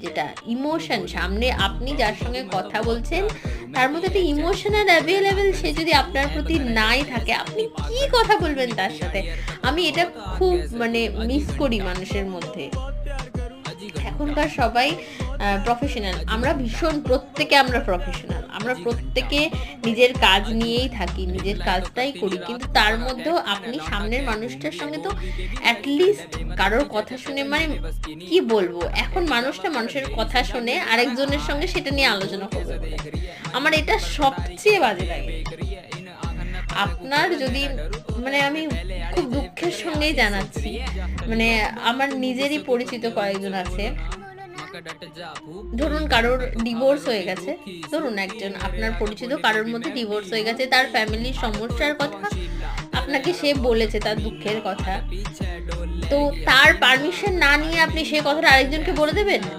যেটা ইমোশন, সামনে আপনি যার সঙ্গে কথা বলছেন তার মধ্যে একটা ইমোশনাল অ্যাভেলেবেল, সে যদি আপনার প্রতি নাই থাকে, আপনি কি কথা বলবেন তার সাথে? আমি এটা খুব মানে মিস করি মানুষের মধ্যে। এখনকার সবাই প্রফেশনাল। আমরা ভীষণ, প্রত্যেকে আমরা প্রফেশনাল। আমরা প্রত্যেকে নিজের কাজ নিয়েই থাকি, নিজের কাজটাই করি। কিন্তু তার মধ্যেও আপনি সামনের মানুষটার সঙ্গে তো এট লিস্ট কারোর কথা শুনে, মানে কি বলবো? এখন মানুষটা মানুষের কথা শোনে আরেকজনের সঙ্গে সেটা নিয়ে আলোচনা করবে বলে। আমার এটা সবচেয়ে বাজে লাগে। আপনার যদি, মানে আমি খুব দুঃখের সঙ্গেই জানাচ্ছি, মানে আমার নিজেরই পরিচিত কয়েকজন আছে। ধরুন কারোর ডিভোর্স হয়ে গেছে, ধরুন একজন আপনার পরিচিত কারোর মধ্যে ডিভোর্স হয়ে গেছে, তার ফ্যামিলির সমস্যার কথা আপনাকে সে বলেছে, তার দুঃখের কথা। তো তার পারমিশন না নিয়ে আপনি সেই কথাটা আরেকজনকে বলে দেবেন?